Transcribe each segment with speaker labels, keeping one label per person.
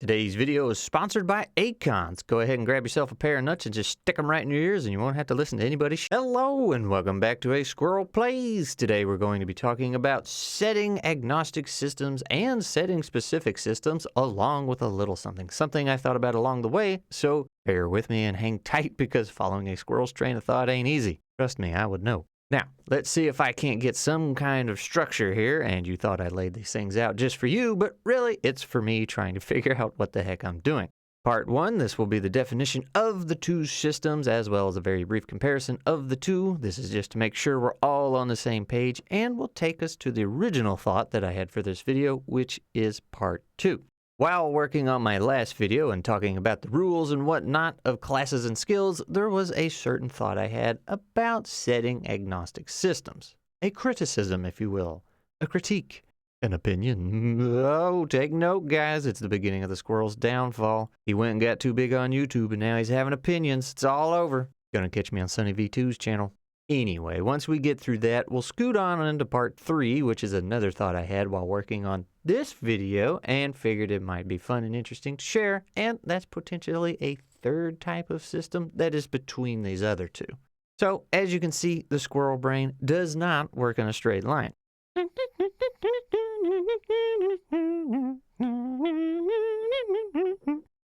Speaker 1: Today's video is sponsored by Acons. Go ahead and grab yourself a pair of nuts and just stick them right in your ears and you won't have to listen to anybody. Hello and welcome back to a Squirrel Plays. Today we're going to be talking about setting agnostic systems and setting specific systems along with a little something I thought about along the way. So bear with me and hang tight because following a squirrel's train of thought ain't easy. Trust me, I would know. Now, let's see if I can't get some kind of structure here, and you thought I laid these things out just for you, but really, it's for me trying to figure out what the heck I'm doing. Part 1, this will be the definition of the two systems, as well as a very brief comparison of the two. This is just to make sure we're all on the same page, and will take us to the original thought that I had for this video, which is Part 2. While working on my last video and talking about the rules and whatnot of classes and skills, there was a certain thought I had about setting agnostic systems. A criticism, if you will. A critique. An opinion. Oh, take note, guys. It's the beginning of the squirrel's downfall. He went and got too big on YouTube, and now he's having opinions. It's all over. Gonna catch me on Sunny V2's channel. Anyway, once we get through that, we'll scoot on into part 3, which is another thought I had while working on this video and figured it might be fun and interesting to share, and that's potentially a third type of system that is between these other two. So, as you can see, the squirrel brain does not work in a straight line.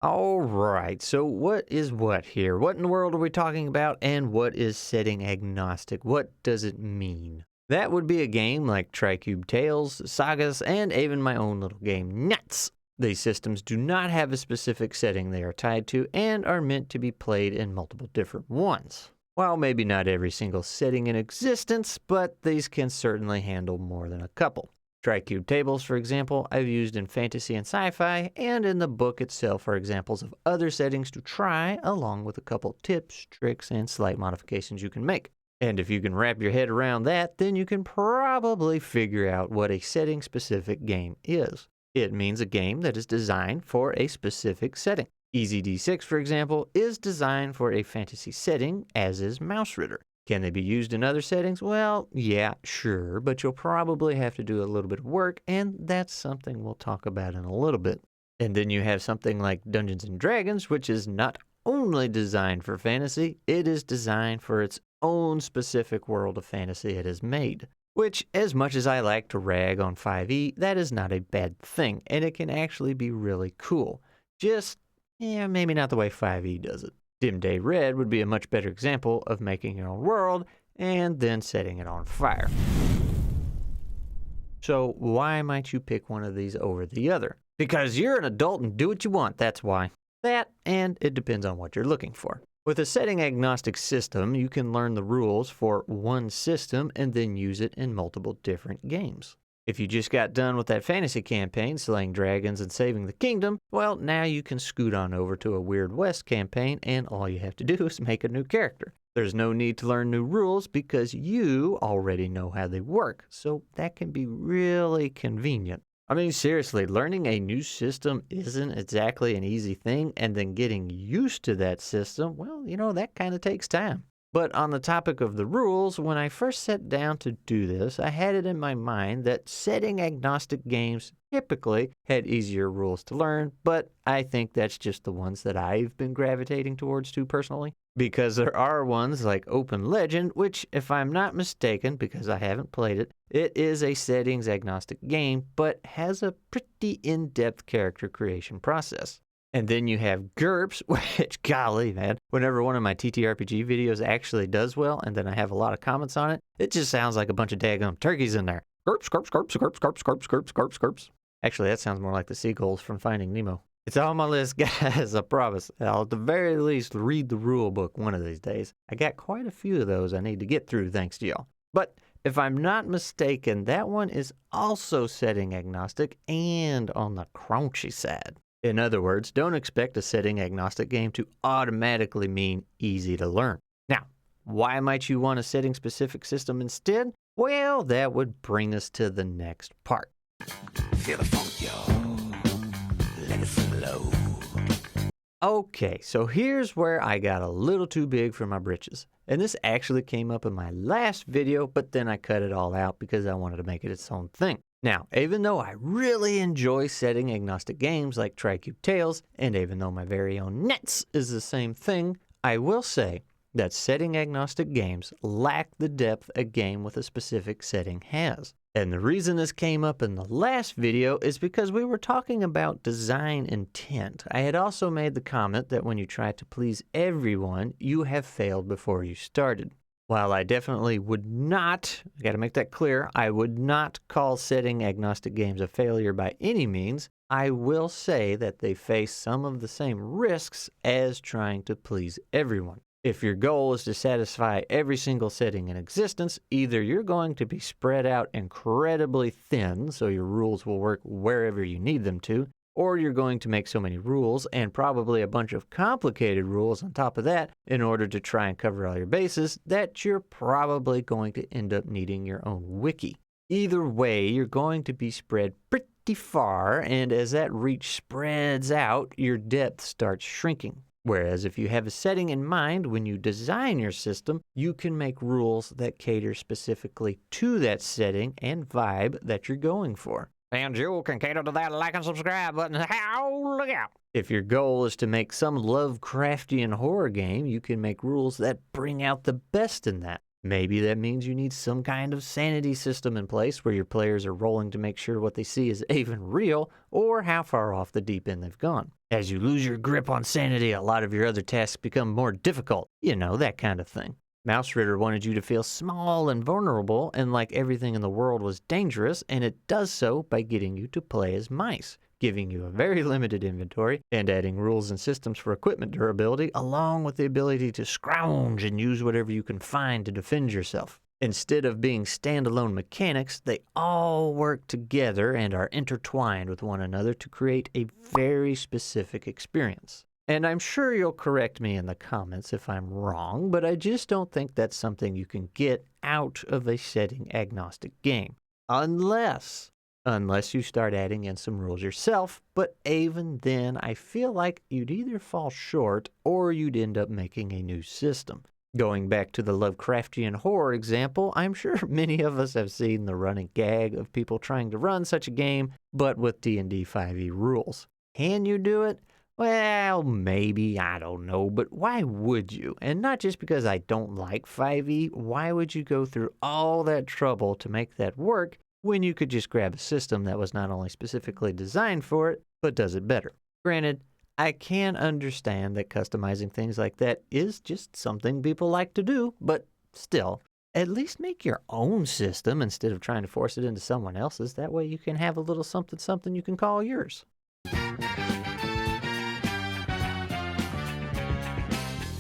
Speaker 1: All right, so what is what here? What in the world are we talking about, and what is setting agnostic? What does it mean? That would be a game like Tricube Tales, SAGAS, and even my own little game, Nuts. These systems do not have a specific setting they are tied to and are meant to be played in multiple different ones. While maybe not every single setting in existence, but these can certainly handle more than a couple. Tricube tables, for example, I've used in fantasy and sci-fi, and in the book itself are examples of other settings to try, along with a couple tips, tricks, and slight modifications you can make. And if you can wrap your head around that, then you can probably figure out what a setting-specific game is. It means a game that is designed for a specific setting. Easy D6, for example, is designed for a fantasy setting, as is Mausritter. Can they be used in other settings? Well, yeah, sure, but you'll probably have to do a little bit of work, and that's something we'll talk about in a little bit. And then you have something like Dungeons & Dragons, which is not only designed for fantasy, it is designed for its own specific world of fantasy it has made. Which, as much as I like to rag on 5e, that is not a bad thing, and it can actually be really cool. Just, maybe not the way 5e does it. Dimday Red would be a much better example of making your own world and then setting it on fire. So why might you pick one of these over the other? Because you're an adult and do what you want, that's why. That, and it depends on what you're looking for. With a setting agnostic system, you can learn the rules for one system and then use it in multiple different games. If you just got done with that fantasy campaign, slaying dragons and saving the kingdom, well, now you can scoot on over to a Weird West campaign, and all you have to do is make a new character. There's no need to learn new rules because you already know how they work, so that can be really convenient. I mean, seriously, learning a new system isn't exactly an easy thing, and then getting used to that system, well, that kind of takes time. But on the topic of the rules, when I first sat down to do this, I had it in my mind that setting agnostic games typically had easier rules to learn, but I think that's just the ones that I've been gravitating towards too personally. Because there are ones like Open Legend, which, if I'm not mistaken, because I haven't played it, it is a settings agnostic game, but has a pretty in-depth character creation process. And then you have GURPS, which, golly, man, whenever one of my TTRPG videos actually does well, and then I have a lot of comments on it, it just sounds like a bunch of daggum turkeys in there. GURPS, GURPS, GURPS, GURPS, GURPS, GURPS, GURPS, GURPS, GURPS. Actually, that sounds more like the seagulls from Finding Nemo. It's on my list, guys, I promise. I'll at the very least read the rule book one of these days. I got quite a few of those I need to get through, thanks to y'all. But if I'm not mistaken, that one is also setting agnostic and on the crunchy side. In other words, don't expect a setting agnostic game to automatically mean easy to learn. Now, why might you want a setting specific system instead? Well, that would bring us to the next part. Feel the funk, y'all. Let it flow. Okay, so here's where I got a little too big for my britches. And this actually came up in my last video, but then I cut it all out because I wanted to make it its own thing. Now, even though I really enjoy setting agnostic games like Tricube Tales, and even though my very own Nets is the same thing, I will say that setting agnostic games lack the depth a game with a specific setting has. And the reason this came up in the last video is because we were talking about design intent. I had also made the comment that when you try to please everyone, you have failed before you started. While I definitely would not, I gotta make that clear, I would not call setting agnostic games a failure by any means, I will say that they face some of the same risks as trying to please everyone. If your goal is to satisfy every single setting in existence, either you're going to be spread out incredibly thin so your rules will work wherever you need them to, or you're going to make so many rules and probably a bunch of complicated rules on top of that in order to try and cover all your bases that you're probably going to end up needing your own wiki. Either way, you're going to be spread pretty far, and as that reach spreads out, your depth starts shrinking. Whereas if you have a setting in mind when you design your system, you can make rules that cater specifically to that setting and vibe that you're going for. And you can cater to that like and subscribe button. Look out! If your goal is to make some Lovecraftian horror game, you can make rules that bring out the best in that. Maybe that means you need some kind of sanity system in place where your players are rolling to make sure what they see is even real or how far off the deep end they've gone. As you lose your grip on sanity, a lot of your other tasks become more difficult. You know, that kind of thing. Mausritter wanted you to feel small and vulnerable and like everything in the world was dangerous, and it does so by getting you to play as mice, giving you a very limited inventory, and adding rules and systems for equipment durability, along with the ability to scrounge and use whatever you can find to defend yourself. Instead of being standalone mechanics, they all work together and are intertwined with one another to create a very specific experience. And I'm sure you'll correct me in the comments if I'm wrong, but I just don't think that's something you can get out of a setting agnostic game. Unless you start adding in some rules yourself, but even then I feel like you'd either fall short or you'd end up making a new system. Going back to the Lovecraftian horror example, I'm sure many of us have seen the running gag of people trying to run such a game, but with D&D 5e rules. Can you do it? Well, maybe, I don't know, but why would you? And not just because I don't like 5e, why would you go through all that trouble to make that work when you could just grab a system that was not only specifically designed for it, but does it better? Granted, I can understand that customizing things like that is just something people like to do, but still, at least make your own system instead of trying to force it into someone else's. That way you can have a little something you can call yours.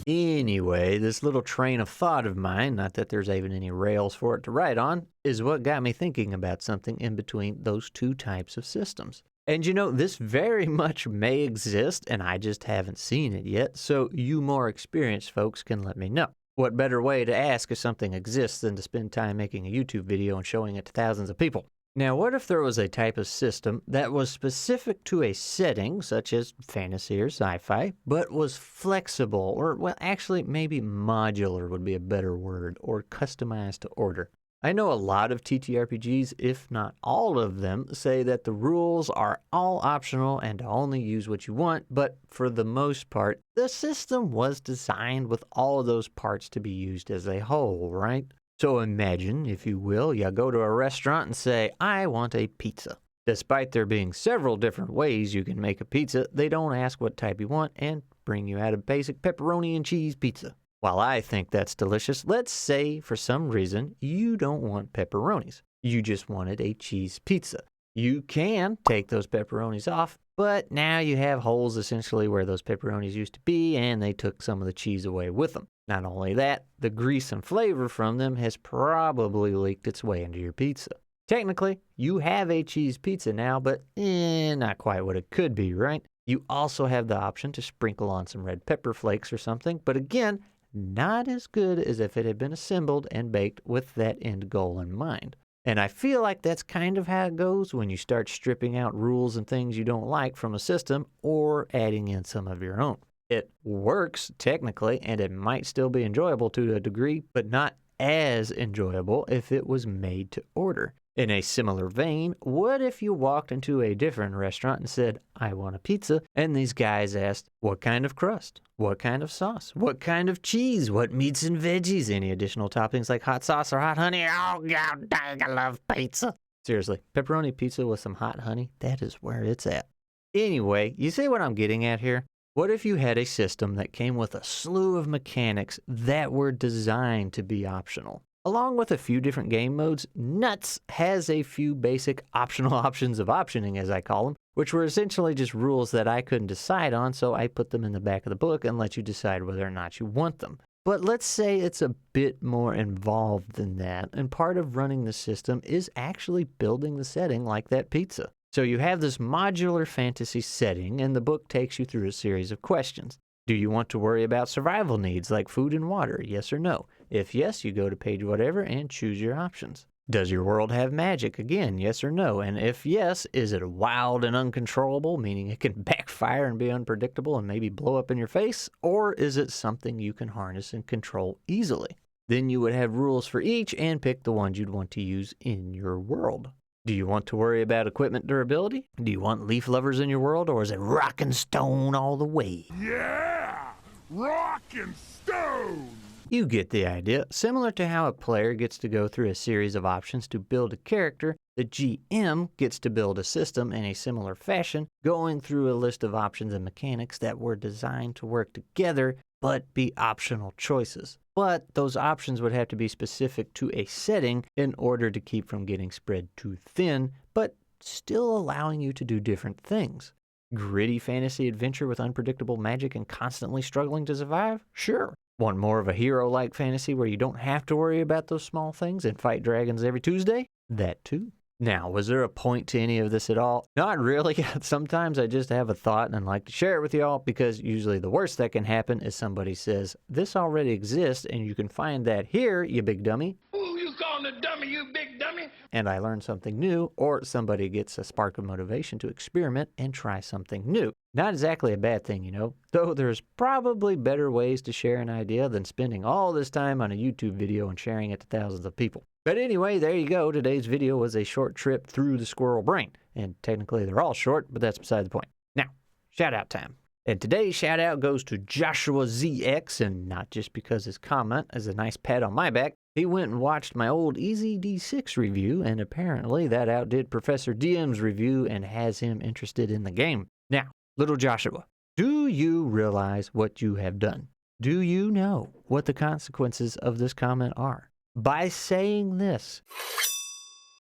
Speaker 1: Anyway, this little train of thought of mine, not that there's even any rails for it to ride on, is what got me thinking about something in between those two types of systems. And you know, this very much may exist, and I just haven't seen it yet, so you more experienced folks can let me know. What better way to ask if something exists than to spend time making a YouTube video and showing it to thousands of people? Now, what if there was a type of system that was specific to a setting, such as fantasy or sci-fi, but was flexible, or, well, actually, maybe modular would be a better word, or customized to order? I know a lot of TTRPGs, if not all of them, say that the rules are all optional and to only use what you want, but for the most part, the system was designed with all of those parts to be used as a whole, right? So imagine, if you will, you go to a restaurant and say, I want a pizza. Despite there being several different ways you can make a pizza, they don't ask what type you want and bring you out a basic pepperoni and cheese pizza. While I think that's delicious, let's say for some reason you don't want pepperonis. You just wanted a cheese pizza. You can take those pepperonis off, but now you have holes essentially where those pepperonis used to be, and they took some of the cheese away with them. Not only that, the grease and flavor from them has probably leaked its way into your pizza. Technically, you have a cheese pizza now, but not quite what it could be, right? You also have the option to sprinkle on some red pepper flakes or something, but again, not as good as if it had been assembled and baked with that end goal in mind. And I feel like that's kind of how it goes when you start stripping out rules and things you don't like from a system or adding in some of your own. It works, technically, and it might still be enjoyable to a degree, but not as enjoyable if it was made to order. In a similar vein, what if you walked into a different restaurant and said, I want a pizza, and these guys asked, what kind of crust? What kind of sauce? What kind of cheese? What meats and veggies? Any additional toppings like hot sauce or hot honey? Oh, God dang, I love pizza. Seriously, pepperoni pizza with some hot honey, that is where it's at. Anyway, you see what I'm getting at here? What if you had a system that came with a slew of mechanics that were designed to be optional? Along with a few different game modes, Nuts has a few basic optional options of optioning, as I call them, which were essentially just rules that I couldn't decide on, so I put them in the back of the book and let you decide whether or not you want them. But let's say it's a bit more involved than that, and part of running the system is actually building the setting like that pizza. So you have this modular fantasy setting, and the book takes you through a series of questions. Do you want to worry about survival needs like food and water, yes or no? If yes, you go to page whatever and choose your options. Does your world have magic? Again, yes or no? And if yes, is it wild and uncontrollable, meaning it can backfire and be unpredictable and maybe blow up in your face? Or is it something you can harness and control easily? Then you would have rules for each and pick the ones you'd want to use in your world. Do you want to worry about equipment durability? Do you want leaf lovers in your world, or is it rock and stone all the way?
Speaker 2: Yeah! Rock and stone!
Speaker 1: You get the idea. Similar to how a player gets to go through a series of options to build a character, the GM gets to build a system in a similar fashion, going through a list of options and mechanics that were designed to work together but be optional choices. But those options would have to be specific to a setting in order to keep from getting spread too thin, but still allowing you to do different things. Gritty fantasy adventure with unpredictable magic and constantly struggling to survive? Sure. Want more of a hero-like fantasy where you don't have to worry about those small things and fight dragons every Tuesday? That too. Now, was there a point to any of this at all? Not really. Sometimes I just have a thought and I'd like to share it with y'all, because usually the worst that can happen is somebody says, this already exists and you can find that here, you big dummy.
Speaker 2: Who you calling a dummy, you big dummy?
Speaker 1: And I learn something new, or somebody gets a spark of motivation to experiment and try something new. Not exactly a bad thing, you know, though there's probably better ways to share an idea than spending all this time on a YouTube video and sharing it to thousands of people. But anyway, there you go. Today's video was a short trip through the squirrel brain. And technically they're all short, but that's beside the point. Now, shout out time. And today's shout out goes to Joshua ZX, and not just because his comment is a nice pat on my back. He went and watched my old Easy D6 review, and apparently that outdid Professor DM's review and has him interested in the game. Now, little Joshua, do you realize what you have done? Do you know what the consequences of this comment are? By saying this,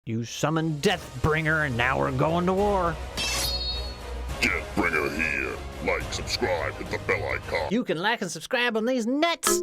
Speaker 1: you summoned Deathbringer and now we're going to war.
Speaker 2: Deathbringer here. Like, subscribe, hit the bell icon.
Speaker 1: You can like and subscribe on these nuts.